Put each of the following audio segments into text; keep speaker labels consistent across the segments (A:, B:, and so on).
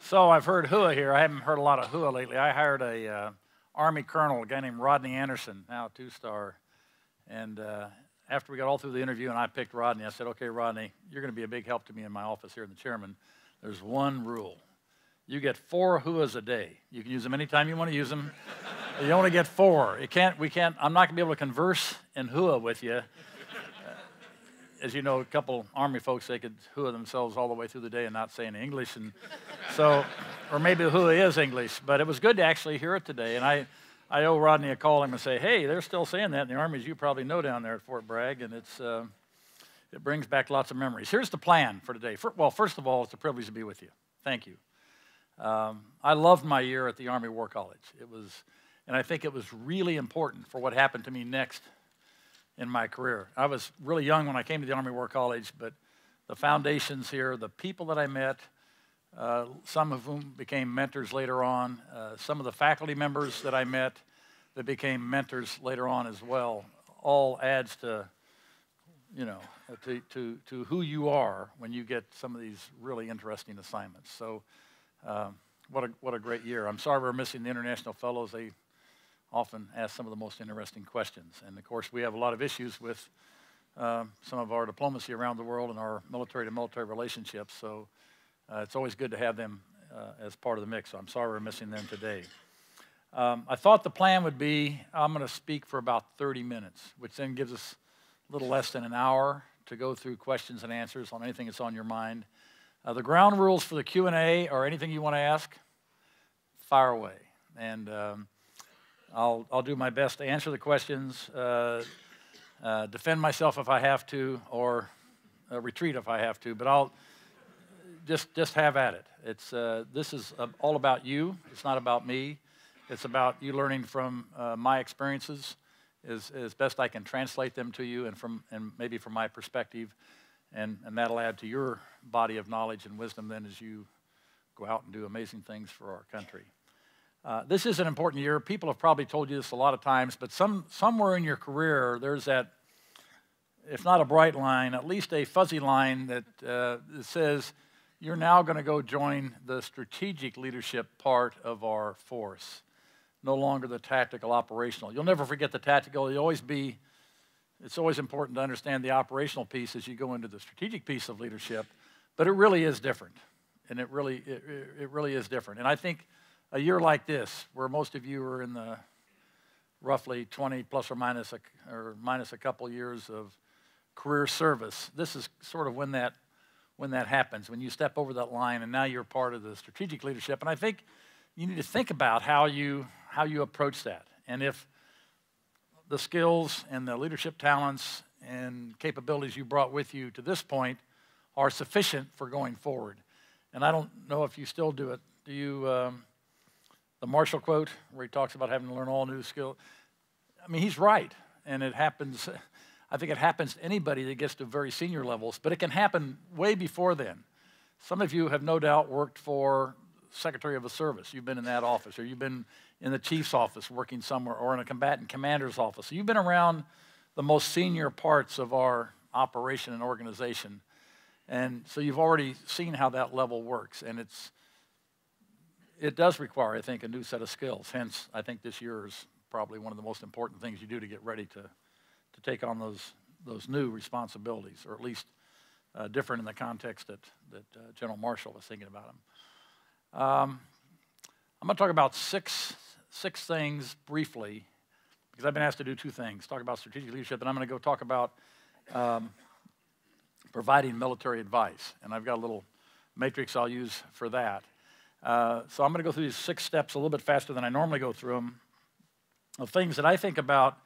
A: So I've heard hua here. I haven't heard a lot of hua lately. I hired a Army colonel, a guy named Rodney Anderson, now a two-star. And after we got all through the interview and I picked Rodney, I said, okay, Rodney, you're going to be a big help to me in my office here in the chairman. There's one rule. You get 4 huas a day. You can use them anytime you want to use them. You only get 4. I'm not going to be able to converse in hua with you. As you know, a couple Army folks, they could hua themselves all the way through the day and not say any English. And so, or maybe the hua is English, but it was good to actually hear it today. And I owe Rodney a call and say, hey, they're still saying that in the Army, as you probably know down there at Fort Bragg, and it brings back lots of memories. Here's the plan for today. Well, first of all, it's a privilege to be with you. Thank you. I loved my year at the Army War College. And I think it was really important for what happened to me next in my career. I was really young when I came to the Army War College, but the foundations here, the people that I met, some of whom became mentors later on, some of the faculty members that I met that became mentors later on as well, all adds to, to who you are when you get some of these really interesting assignments. So what a great year. I'm sorry we're missing the international fellows. They often ask some of the most interesting questions. And of course, we have a lot of issues with some of our diplomacy around the world and our military-to-military relationships. So it's always good to have them as part of the mix. So I'm sorry we're missing them today. I thought the plan would be I'm going to speak for about 30 minutes, which then gives us a little less than an hour to go through questions and answers on anything that's on your mind. The ground rules for the Q&A or anything you want to ask, fire away. And I'll do my best to answer the questions, defend myself if I have to, or retreat if I have to. But I'll just have at it. This is all about you. It's not about me. It's about you learning from my experiences as best I can translate them to you and maybe from my perspective. And that'll add to your body of knowledge and wisdom then as you go out and do amazing things for our country. This is an important year. People have probably told you this a lot of times, but somewhere in your career, there's that, if not a bright line, at least a fuzzy line that says you're now going to go join the strategic leadership part of our force, no longer the tactical operational. You'll never forget the tactical. It's always important to understand the operational piece as you go into the strategic piece of leadership, but it really is different, and it really is different. And I think a year like this, where most of you are in the roughly 20 plus or minus a couple years of career service, this is sort of when that happens, when you step over that line and now you're part of the strategic leadership. And I think you need to think about how you approach that. And if the skills and the leadership talents and capabilities you brought with you to this point are sufficient for going forward. And I don't know if you still do it. Do you... The Marshall quote, where he talks about having to learn all new skills. I mean, he's right, and it happens. I think it happens to anybody that gets to very senior levels, but it can happen way before then. Some of you have no doubt worked for Secretary of a Service. You've been in that office, or you've been in the Chief's office working somewhere, or in a combatant commander's office. So you've been around the most senior parts of our operation and organization, and so you've already seen how that level works, and it does require, I think, a new set of skills. Hence, I think this year is probably one of the most important things you do to get ready to take on those new responsibilities, or at least different in the context that General Marshall was thinking about them. I'm going to talk about six things briefly, because I've been asked to do 2 things, talk about strategic leadership, and I'm going to go talk about providing military advice. And I've got a little matrix I'll use for that. So I'm going to go through these 6 steps a little bit faster than I normally go through them, of things that I think about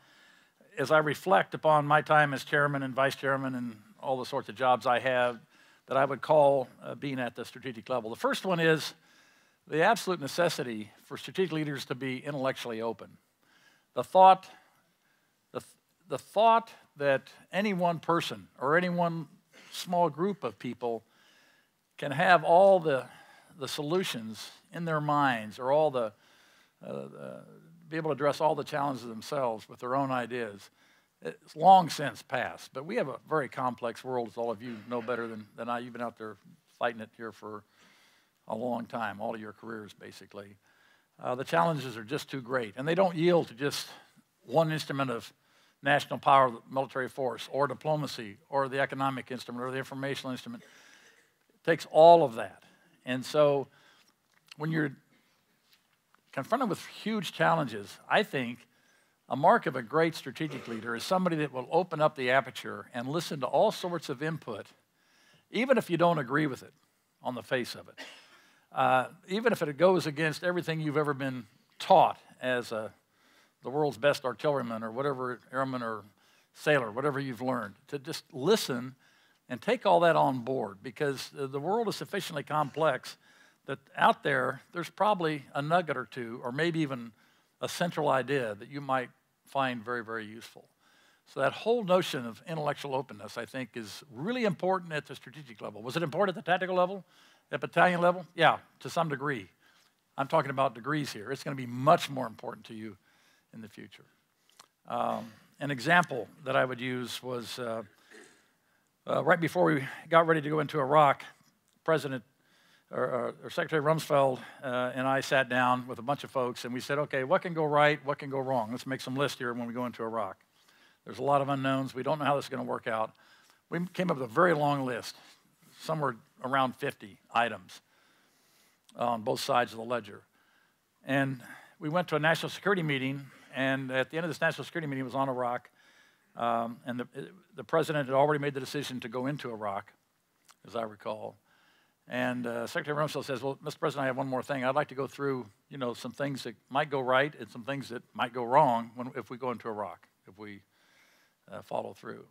A: as I reflect upon my time as chairman and vice chairman and all the sorts of jobs I have that I would call being at the strategic level. The first one is the absolute necessity for strategic leaders to be intellectually open. The thought that any one person or any one small group of people can have all the solutions in their minds, or be able to address all the challenges themselves with their own ideas, it's long since passed. But we have a very complex world, as all of you know better than I. You've been out there fighting it here for a long time, all of your careers, basically. The challenges are just too great, and they don't yield to just one instrument of national power, military force, or diplomacy, or the economic instrument, or the informational instrument. It takes all of that. And so when you're confronted with huge challenges, I think a mark of a great strategic leader is somebody that will open up the aperture and listen to all sorts of input, even if you don't agree with it on the face of it. Even if it goes against everything you've ever been taught as the world's best artilleryman or whatever, airman or sailor, whatever you've learned, to just listen and take all that on board, because the world is sufficiently complex that out there, there's probably a nugget or two, or maybe even a central idea that you might find very, very useful. So that whole notion of intellectual openness, I think, is really important at the strategic level. Was it important at the tactical level, at battalion level? Yeah, to some degree. I'm talking about degrees here. It's going to be much more important to you in the future. An example that I would use was right before we got ready to go into Iraq, Secretary Rumsfeld and I sat down with a bunch of folks, and we said, okay, what can go right, what can go wrong? Let's make some lists here when we go into Iraq. There's a lot of unknowns. We don't know how this is going to work out. We came up with a very long list, somewhere around 50 items on both sides of the ledger. And we went to a national security meeting, and at the end of this national security meeting, it was on Iraq, and the president had already made the decision to go into Iraq, as I recall. And Secretary Rumsfeld says, well, Mr. President, I have one more thing. I'd like to go through, some things that might go right and some things that might go wrong if we go into Iraq, if we follow through.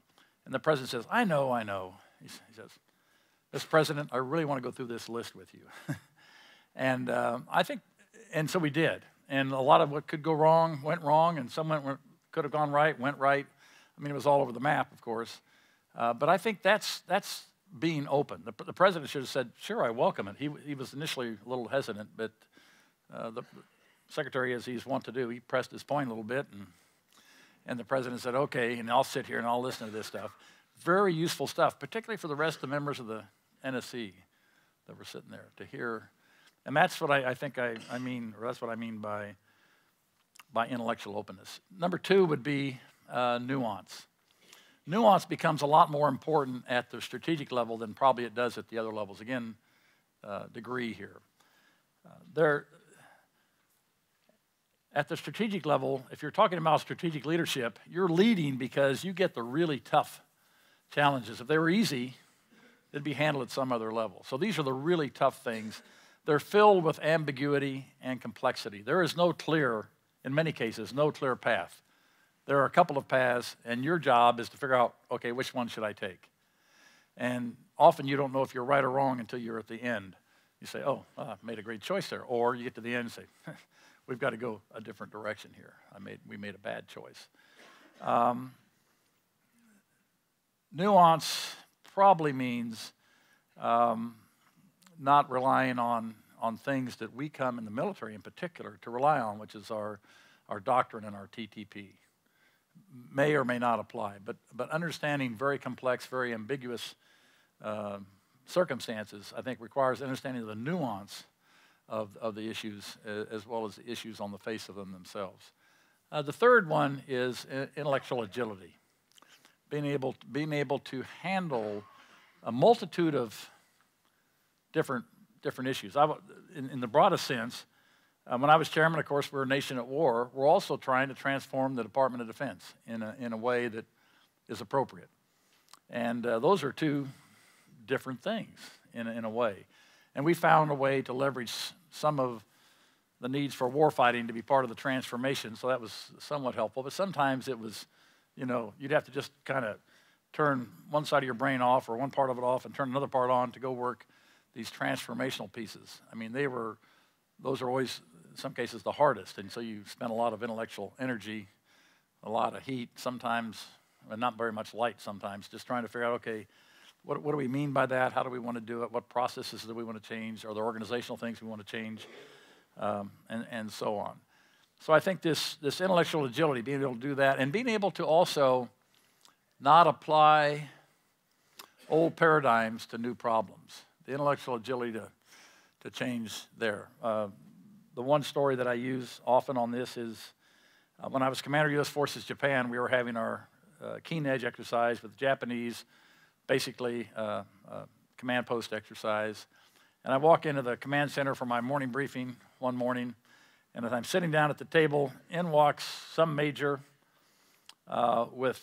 A: And the president says, I know. He says, Mr. President, I really want to go through this list with you. And so we did. And a lot of what could go wrong went wrong, and some could have gone right, went right. I mean, it was all over the map, of course. But I think that's being open. The president should have said, sure, I welcome it. He was initially a little hesitant, but the secretary, as he's wont to do, he pressed his point a little bit, and the president said, okay, and I'll sit here and I'll listen to this stuff. Very useful stuff, particularly for the rest of the members of the NSC that were sitting there to hear. And that's what I think I mean, or that's what I mean by intellectual openness. Number two would be nuance. Nuance becomes a lot more important at the strategic level than probably it does at the other levels. Again, degree here. At the strategic level, if you're talking about strategic leadership, you're leading because you get the really tough challenges. If they were easy, it'd be handled at some other level. So these are the really tough things. They're filled with ambiguity and complexity. There is in many cases, no clear path. There are a couple of paths, and your job is to figure out, okay, which one should I take? And often you don't know if you're right or wrong until you're at the end. You say, oh, I made a great choice there. Or you get to the end and say, we've got to go a different direction here. We made a bad choice. Nuance probably means not relying on things that we come in the military in particular to rely on, which is our doctrine and our TTP. May or may not apply, but understanding very complex, very ambiguous circumstances, I think, requires understanding of the nuance of the issues as well as the issues on the face of them themselves. The third one is intellectual agility, being able to handle a multitude of different issues. In the broadest sense, when I was chairman, of course, we're a nation at war. We're also trying to transform the Department of Defense in a way that is appropriate. And those are two different things in a way. And we found a way to leverage some of the needs for warfighting to be part of the transformation, so that was somewhat helpful. But sometimes it was, you'd have to just kind of turn one side of your brain off or one part of it off and turn another part on to go work these transformational pieces. I mean, those are always, in some cases, the hardest. And so you spend a lot of intellectual energy, a lot of heat sometimes, and not very much light sometimes, just trying to figure out, okay, what do we mean by that? How do we want to do it? What processes do we want to change? Are there organizational things we want to change? And so on. So I think this intellectual agility, being able to do that, and being able to also not apply old paradigms to new problems. The intellectual agility to change there. The one story that I use often on this is when I was Commander U.S. Forces Japan, we were having our keen edge exercise with the Japanese, basically command post exercise. And I walk into the command center for my morning briefing one morning, and as I'm sitting down at the table, in walks some major with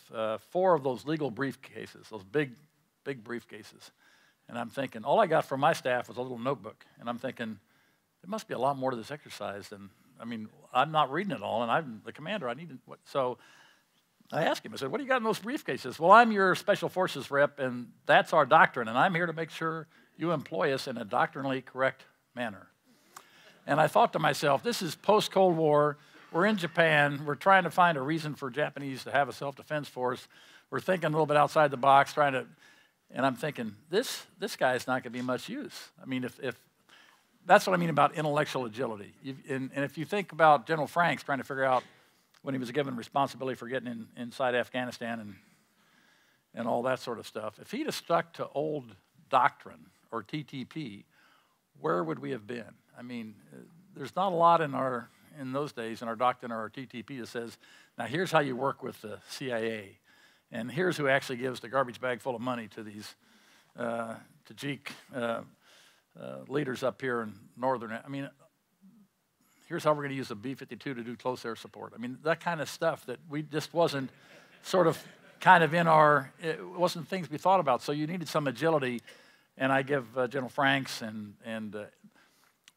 A: 4 of those legal briefcases, those big briefcases. And I'm thinking, all I got from my staff was a little notebook. And I'm thinking, there must be a lot more to this exercise than, I mean, I'm not reading it all, and I'm the commander, I need to, so I asked him, I said, what do you got in those briefcases? Well, I'm your Special Forces rep, and that's our doctrine, and I'm here to make sure you employ us in a doctrinally correct manner. And I thought to myself, this is post-Cold War, we're in Japan, we're trying to find a reason for Japanese to have a self-defense force, we're thinking a little bit outside the box, trying to, and I'm thinking, this guy's not going to be much use. I mean, if that's what I mean about intellectual agility. And if you think about General Franks trying to figure out when he was given responsibility for getting inside Afghanistan and all that sort of stuff, if he'd have stuck to old doctrine or TTP, where would we have been? I mean, there's not a lot in those days in our doctrine or our TTP that says, now here's how you work with the CIA. And here's who actually gives the garbage bag full of money to these Tajik leaders up here in northern. I mean, here's how we're going to use the B-52 to do close air support. I mean, that kind of stuff that we just wasn't sort of kind of in our, it wasn't things we thought about. So you needed some agility. And I give General Franks and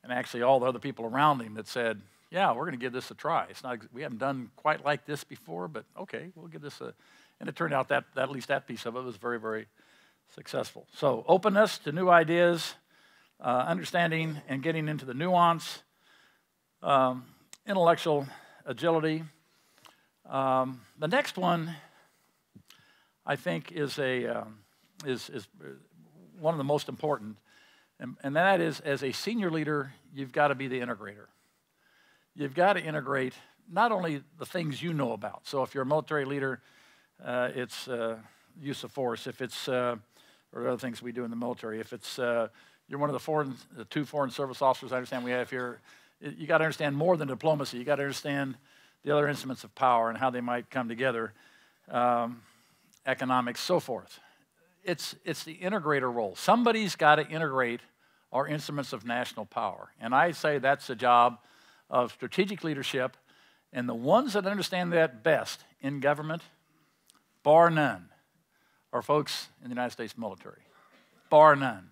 A: actually all the other people around him that said, yeah, we're going to give this a try. It's not, we haven't done quite like this before, but okay, we'll give this a. And it turned out that at least that piece of it was very, very successful. So openness to new ideas, understanding and getting into the nuance, intellectual agility. The next one, I think, is one of the most important, and that is, as a senior leader, you've got to be the integrator. You've got to integrate not only the things you know about. So if you're a military leader, it's use of force. If it's, or other things we do in the military, if it's, you're one of the 2 foreign service officers I understand we have here, you got to understand more than diplomacy. You got to understand the other instruments of power and how they might come together, economics, so forth. It's the integrator role. Somebody's got to integrate our instruments of national power. And I say that's the job of strategic leadership. And the ones that understand that best in government, bar none, are folks in the United States military. Bar none.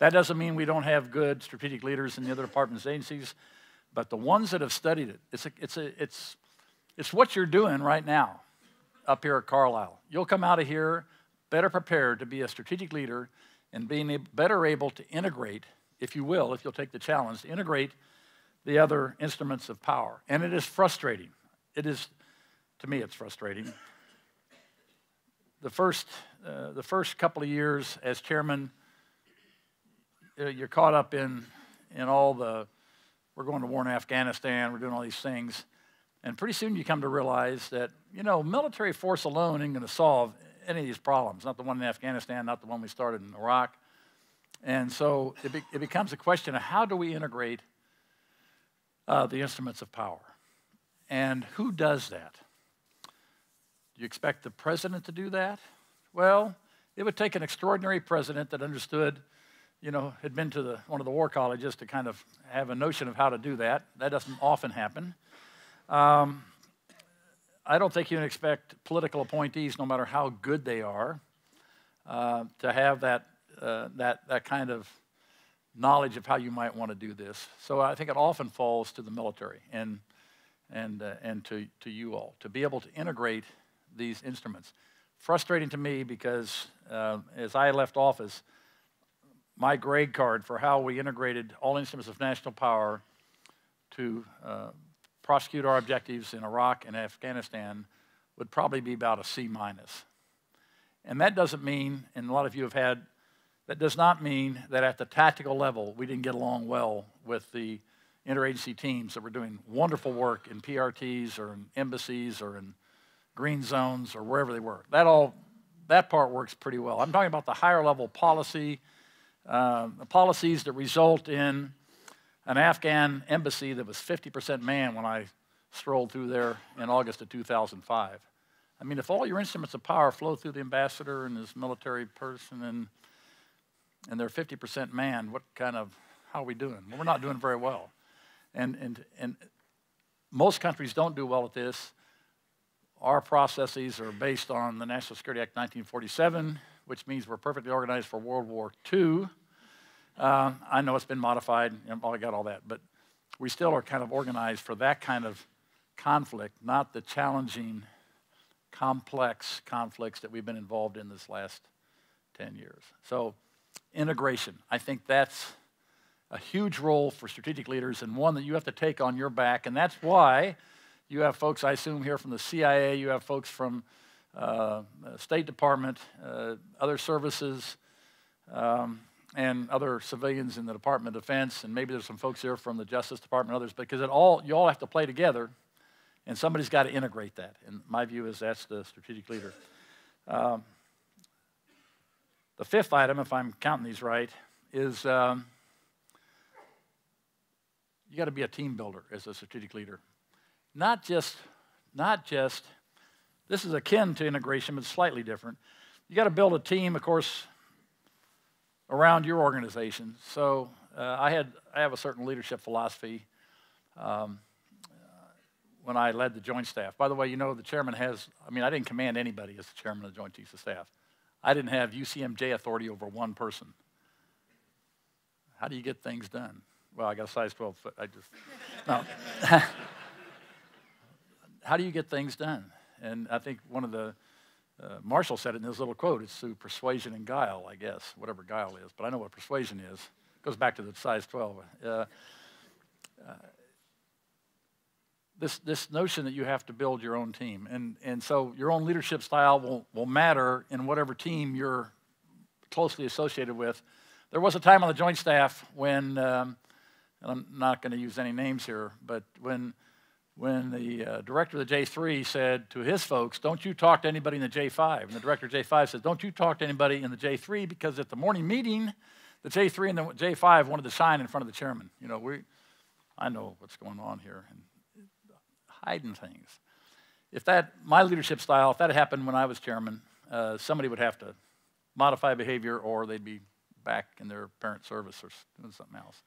A: That doesn't mean we don't have good strategic leaders in the other departments and agencies, but the ones that have studied it, it's what you're doing right now up here at Carlisle. You'll come out of here better prepared to be a strategic leader and being better able to integrate, if you will, if you'll take the challenge, to integrate the other instruments of power. And it is frustrating. It is, to me, it's frustrating. The first couple of years as chairman, you're caught up in all the, we're going to war in Afghanistan, we're doing all these things, and pretty soon you come to realize that, you know, military force alone ain't going to solve any of these problems, not the one in Afghanistan, not the one we started in Iraq. And so it becomes a question of how do we integrate the instruments of power? And who does that? Do you expect the president to do that? Well, it would take an extraordinary president that understood, you know, had been to one of the war colleges to kind of have a notion of how to do that. That doesn't often happen. I don't think you can expect political appointees, no matter how good they are, to have that kind of knowledge of how you might want to do this. So I think it often falls to the military and to you all to be able to integrate these instruments. Frustrating to me because as I left office, my grade card for how we integrated all instruments of national power to prosecute our objectives in Iraq and Afghanistan would probably be about a C-. And that doesn't mean, and a lot of you have had, that does not mean that at the tactical level we didn't get along well with the interagency teams that were doing wonderful work in PRTs or in embassies or in green zones or wherever they were. That part works pretty well. I'm talking about the higher level policy policies that result in an Afghan embassy that was 50% man when I strolled through there in August of 2005. I mean, if all your instruments of power flow through the ambassador and his military person and they're 50% man, how are we doing? Well, we're not doing very well. And most countries don't do well at this. Our processes are based on the National Security Act 1947, which means we're perfectly organized for World War II. I know it's been modified, I got all that, but we still are kind of organized for that kind of conflict, not the challenging, complex conflicts that we've been involved in this last 10 years. So integration, I think that's a huge role for strategic leaders and one that you have to take on your back, and that's why you have folks, I assume, here from the CIA, you have folks from State Department, other services, and other civilians in the Department of Defense, and maybe there's some folks here from the Justice Department and others, because you all have to play together, and somebody's got to integrate that. And my view is that's the strategic leader. The fifth item, if I'm counting these right, is you got to be a team builder as a strategic leader. Not just, this is akin to integration, but slightly different. You got to build a team, of course, around your organization. So I have a certain leadership philosophy when I led the Joint Staff. By the way, you know the chairman I didn't command anybody as the chairman of the Joint Chiefs of Staff. I didn't have UCMJ authority over one person. How do you get things done? Well, I got a size 12 foot. No. How do you get things done? And I think one of the, Marshall said it in his little quote, it's through persuasion and guile, I guess, whatever guile is. But I know what persuasion is. It goes back to the size 12. This notion that you have to build your own team. And so your own leadership style will matter in whatever team you're closely associated with. There was a time on the Joint Staff when, and I'm not going to use any names here, but when the director of the J3 said to his folks, don't you talk to anybody in the J5. And the director of J5 said, don't you talk to anybody in the J3, because at the morning meeting, the J3 and the J5 wanted to shine in front of the chairman. You know, I know what's going on here, and hiding things. My leadership style, if that had happened when I was chairman, somebody would have to modify behavior or they'd be back in their parent service or doing something else.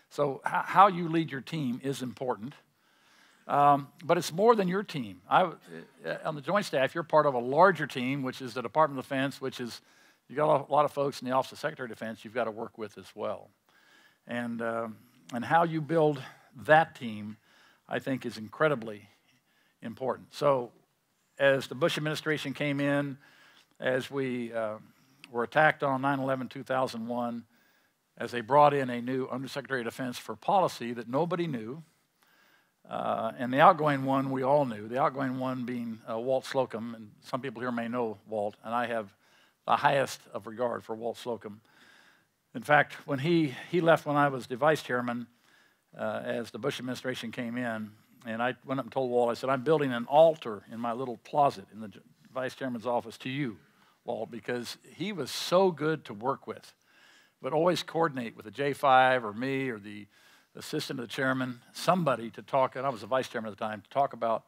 A: So how you lead your team is important. But it's more than your team. On the Joint Staff, you're part of a larger team, which is the Department of Defense, which is, you got a lot of folks in the Office of Secretary of Defense you've got to work with as well. And how you build that team, I think, is incredibly important. So as the Bush administration came in, as we were attacked on 9/11/2001, as they brought in a new Undersecretary of Defense for policy that nobody knew, and the outgoing one we all knew, the outgoing one being Walt Slocum, and some people here may know Walt, and I have the highest of regard for Walt Slocum. In fact, when he left when I was the vice chairman, as the Bush administration came in, and I went up and told Walt, I said, I'm building an altar in my little closet in the vice chairman's office to you, Walt, because he was so good to work with, but always coordinate with the J5 or me or the assistant of the chairman, somebody to talk, and I was the vice chairman at the time, to talk about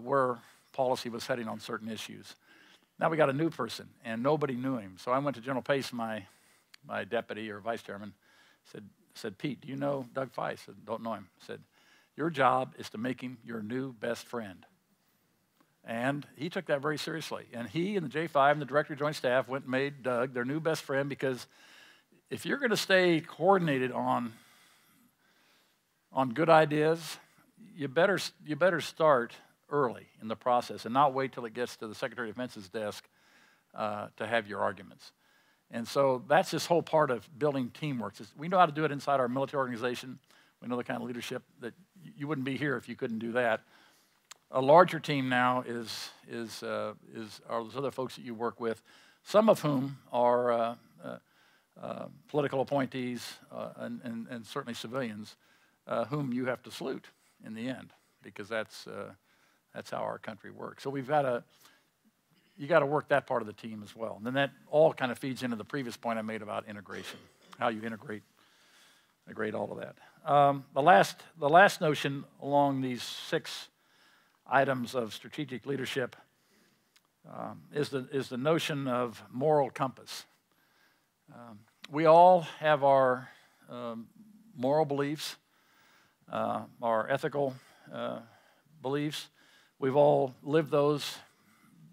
A: where policy was heading on certain issues. Now we got a new person, and nobody knew him. So I went to General Pace, my deputy or vice chairman, said, Pete, do you know Doug Feist? I said, don't know him. I said, your job is to make him your new best friend. And he took that very seriously. And he and the J5 and the Director of Joint Staff went and made Doug their new best friend, because if you're going to stay coordinated on good ideas, you better start early in the process and not wait till it gets to the Secretary of Defense's desk to have your arguments. And so that's this whole part of building teamwork. We know how to do it inside our military organization. We know the kind of leadership that you wouldn't be here if you couldn't do that. A larger team now are those other folks that you work with, some of whom are political appointees and certainly civilians, whom you have to salute in the end, because that's how our country works. So we've got you got to work that part of the team as well. And then that all kind of feeds into the previous point I made about integration, how you integrate all of that. The last notion along these 6 items of strategic leadership is the notion of moral compass. We all have our moral beliefs, our ethical beliefs. We've all lived those,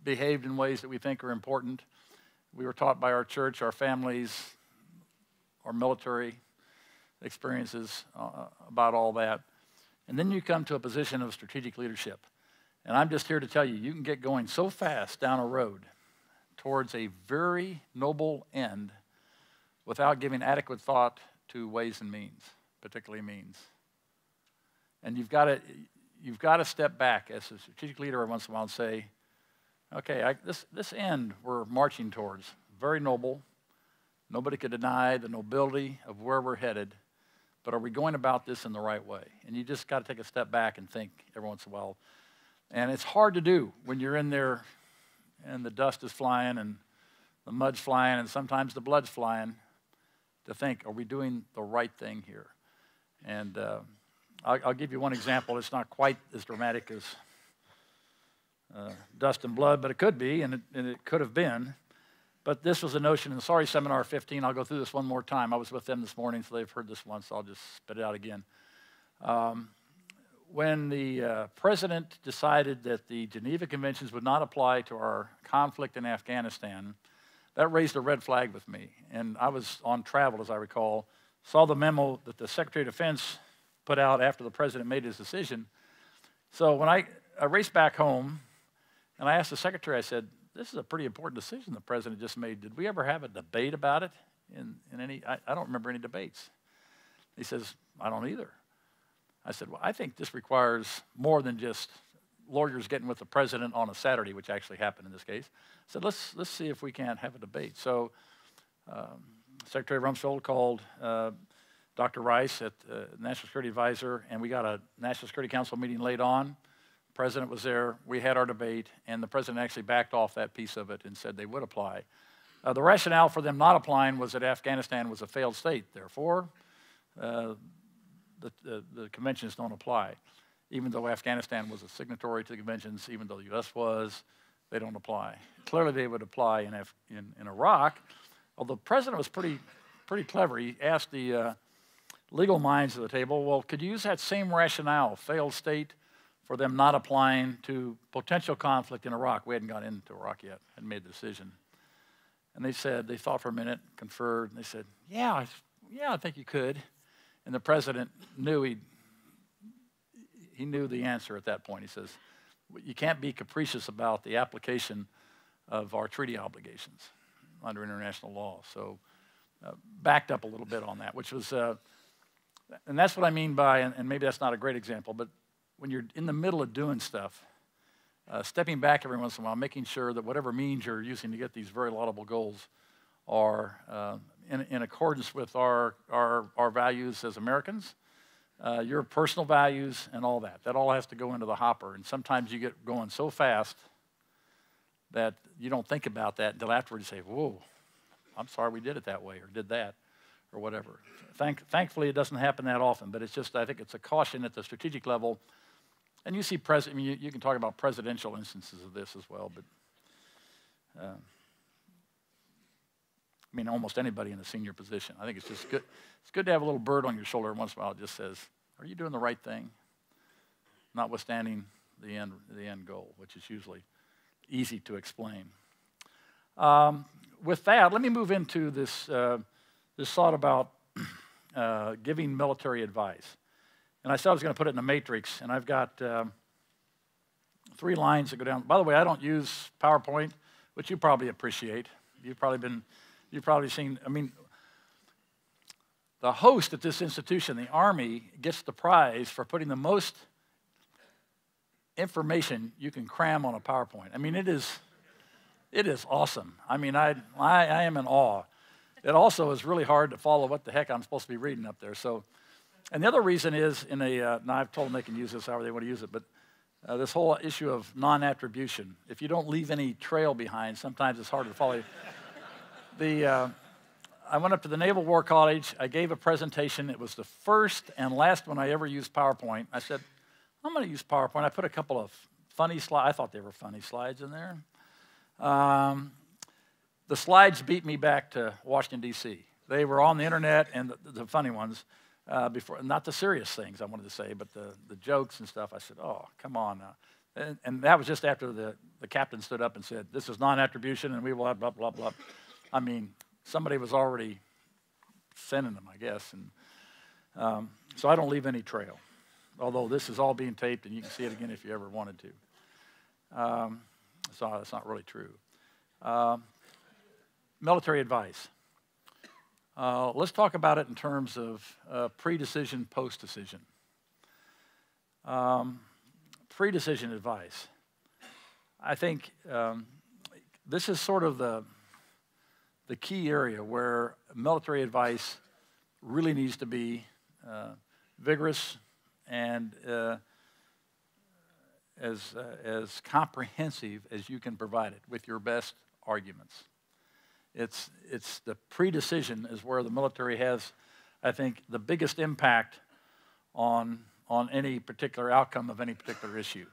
A: behaved in ways that we think are important. We were taught by our church, our families, our military experiences about all that. And then you come to a position of strategic leadership. And I'm just here to tell you, you can get going so fast down a road towards a very noble end without giving adequate thought to ways and means, particularly means. And you've got to step back as a strategic leader every once in a while and say, okay, this end we're marching towards, very noble. Nobody could deny the nobility of where we're headed, but are we going about this in the right way? And you just got to take a step back and think every once in a while. And it's hard to do when you're in there and the dust is flying and the mud's flying and sometimes the blood's flying, to think, are we doing the right thing here? And I'll give you one example. It's not quite as dramatic as dust and blood, but it could be, and it could have been. But this was a notion in the Sorry Seminar 15. I'll go through this one more time. I was with them this morning, so they've heard this once, so I'll just spit it out again. When the president decided that the Geneva Conventions would not apply to our conflict in Afghanistan, that raised a red flag with me. And I was on travel, as I recall, saw the memo that the Secretary of Defense put out after the president made his decision. So when I raced back home, and I asked the secretary, I said, this is a pretty important decision the president just made. Did we ever have a debate about it in any? I don't remember any debates. He says, I don't either. I said, well, I think this requires more than just lawyers getting with the president on a Saturday, which actually happened in this case. I said, let's see if we can't have a debate. So Secretary Rumsfeld called Dr. Rice at National Security Advisor, and we got a National Security Council meeting late on. The president was there. We had our debate, and the president actually backed off that piece of it and said they would apply. The rationale for them not applying was that Afghanistan was a failed state. Therefore, the conventions don't apply. Even though Afghanistan was a signatory to the conventions, even though the U.S. was, they don't apply. Clearly, they would apply in Iraq. Although the president was pretty clever. He asked the legal minds at the table, well, could you use that same rationale, failed state, for them not applying to potential conflict in Iraq? We hadn't got into Iraq yet, hadn't made the decision. And they thought for a minute, conferred, and they said, yeah, I think you could. And the president knew he knew the answer at that point. He says, you can't be capricious about the application of our treaty obligations under international law. So backed up a little bit on that, which was, and that's what I mean by, and maybe that's not a great example, but when you're in the middle of doing stuff, stepping back every once in a while, making sure that whatever means you're using to get these very laudable goals are in accordance with our values as Americans, your personal values and all that. That all has to go into the hopper. And sometimes you get going so fast that you don't think about that until afterwards you say, whoa, I'm sorry we did it that way or did that or whatever. Thankfully, it doesn't happen that often, but it's just, I think it's a caution at the strategic level. And you see, you can talk about presidential instances of this as well, but almost anybody in a senior position. I think it's just good. It's good to have a little bird on your shoulder once in a while that just says, are you doing the right thing? Notwithstanding the end goal, which is usually easy to explain. With that, let me move into this thought about giving military advice. And I said I was going to put it in a matrix, and I've got 3 lines that go down. By the way, I don't use PowerPoint, which you probably appreciate. You've probably seen, the host at this institution, the Army, gets the prize for putting the most information you can cram on a PowerPoint. It is awesome. I am in awe. It also is really hard to follow what the heck I'm supposed to be reading up there. So, and the other reason is now I've told them they can use this however they want to use it, but this whole issue of non-attribution. If you don't leave any trail behind, sometimes it's harder to follow you. I went up to the Naval War College. I gave a presentation. It was the first and last one I ever used PowerPoint. I said, I'm going to use PowerPoint. I put a couple of funny slides. I thought they were funny slides in there. The slides beat me back to Washington, D.C. They were on the internet, and the funny ones, before, not the serious things I wanted to say, but the jokes and stuff. I said, oh, come on now. And that was just after the captain stood up and said, this is non-attribution, and we will have blah, blah, blah. I mean, somebody was already sending them, I guess. And so I don't leave any trail, although this is all being taped, and you can see it again if you ever wanted to. So that's not really true. Military advice. Let's talk about it in terms of pre-decision, post-decision. Pre-decision advice. I think this is sort of the key area where military advice really needs to be vigorous and as comprehensive as you can provide it with your best arguments. It's the pre-decision is where the military has, I think, the biggest impact on any particular outcome of any particular issue.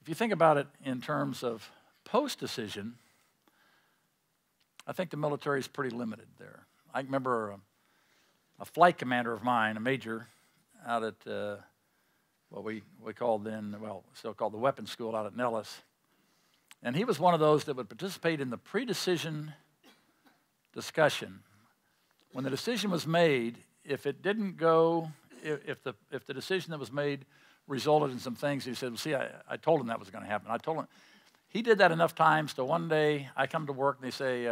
A: If you think about it in terms of post-decision, I think the military is pretty limited there. I remember a flight commander of mine, a major, out at what we called then, well, still called the weapons school out at Nellis. And he was one of those that would participate in the pre-decision discussion. When the decision was made, if it didn't go, if the decision that was made resulted in some things, he said, well, see, I told him that was going to happen. I told him. He did that enough times to one day I come to work and they say,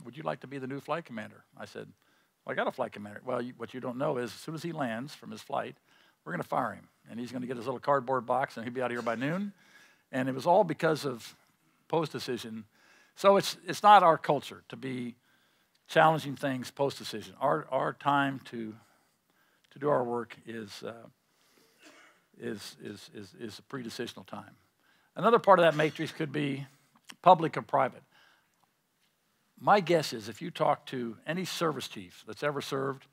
A: would you like to be the new flight commander? I said, well, I got a flight commander. Well, what you don't know is as soon as he lands from his flight, we're going to fire him. And he's going to get his little cardboard box and he'll be out of here by noon. And it was all because of post-decision. So it's not our culture to be challenging things post-decision. Our time to do our work is a pre-decisional time. Another part of that matrix could be public or private. My guess is if you talk to any service chief that's ever served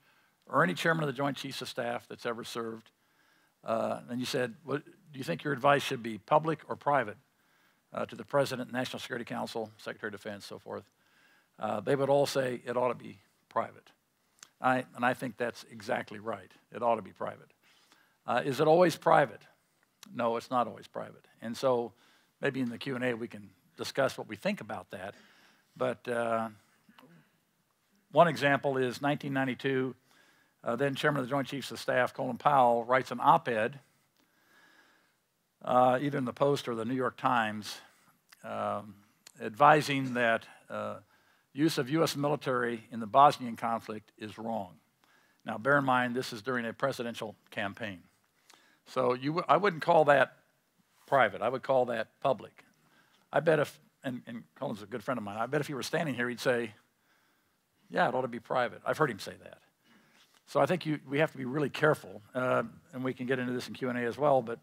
A: or any chairman of the Joint Chiefs of Staff that's ever served, and you said, do you think your advice should be public or private to the President, National Security Council, Secretary of Defense, so forth, they would all say it ought to be private. And I think that's exactly right. It ought to be private. Is it always private? No, it's not always private. And so maybe in the Q&A we can discuss what we think about that. But one example is 1992, then Chairman of the Joint Chiefs of Staff, Colin Powell, writes an op-ed, either in the Post or the New York Times, advising that use of U.S. military in the Bosnian conflict is wrong. Now, bear in mind, this is during a presidential campaign. So I wouldn't call that private. I would call that public. I bet if, and Colin's a good friend of mine, I bet if he were standing here, he'd say, yeah, it ought to be private. I've heard him say that. So I think we have to be really careful, and we can get into this in Q&A as well, but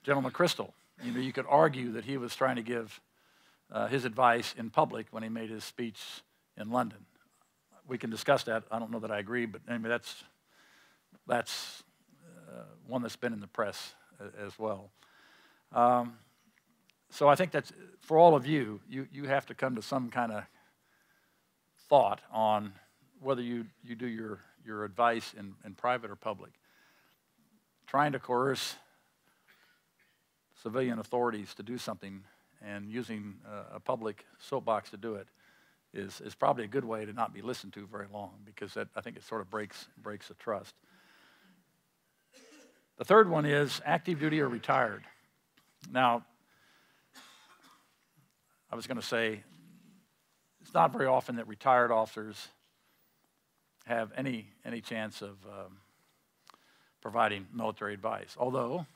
A: Gentleman McChrystal, you could argue that he was trying to give his advice in public when he made his speech in London. We can discuss that. I don't know that I agree, but anyway, that's one that's been in the press as well. So I think that's, for all of you, you have to come to some kind of thought on whether you do your advice in private or public. Trying to coerce civilian authorities to do something and using a public soapbox to do it is probably a good way to not be listened to very long, because I think it sort of breaks the trust. The third one is active duty or retired. Now, I was going to say, it's not very often that retired officers have any chance of providing military advice, although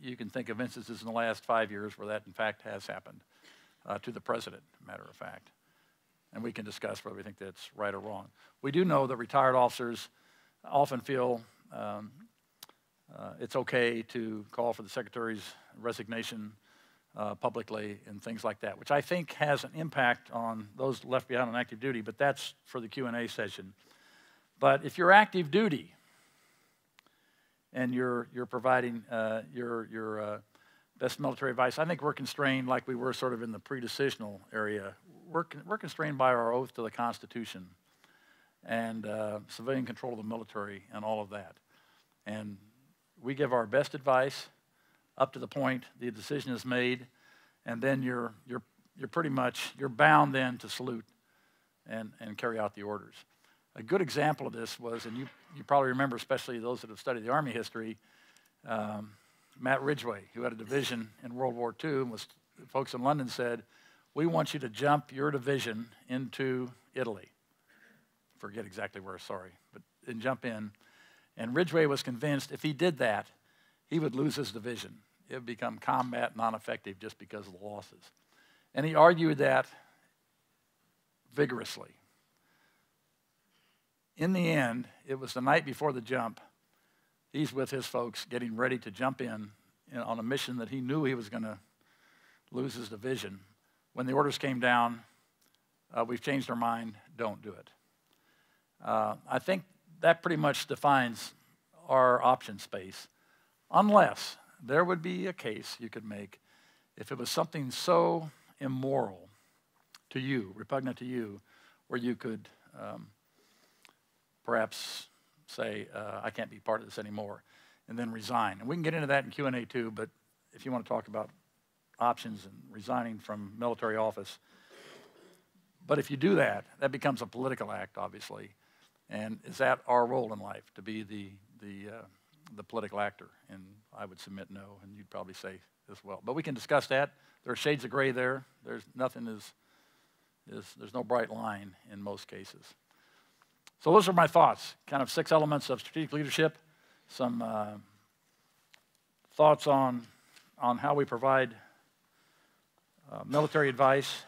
A: you can think of instances in the last 5 years where that, in fact, has happened to the president, matter of fact. And we can discuss whether we think that's right or wrong. We do know that retired officers often feel it's okay to call for the Secretary's resignation publicly and things like that, which I think has an impact on those left behind on active duty, but that's for the Q&A session. But if you're active duty and you're providing your best military advice, I think we're constrained like we were sort of in the pre-decisional area. We're constrained by our oath to the Constitution and civilian control of the military and all of that. And we give our best advice up to the point the decision is made, and then you're pretty much, you're bound then to salute and carry out the orders. A good example of this was, and you probably remember, especially those that have studied the Army history, Matt Ridgway, who had a division in World War II, and folks in London said, "We want you to jump your division into Italy." Forget exactly where, sorry, and jump in. And Ridgway was convinced if he did that, he would lose his division. It would become combat non-effective just because of the losses. And he argued that vigorously. In the end, it was the night before the jump. He's with his folks getting ready to jump in on a mission that he knew he was going to lose his division. When the orders came down, we've changed our mind, don't do it. I think that pretty much defines our option space, unless there would be a case you could make if it was something so immoral to you, repugnant to you, where you could perhaps say, I can't be part of this anymore, and then resign. And we can get into that in Q&A too, but if you want to talk about options and resigning from military office. But if you do that, that becomes a political act, obviously. And is that our role in life, to be the political actor? And I would submit no, and you'd probably say as well. But we can discuss that. There are shades of gray there. There's no bright line in most cases. So those are my thoughts, kind of 6 elements of strategic leadership, some thoughts on how we provide military advice,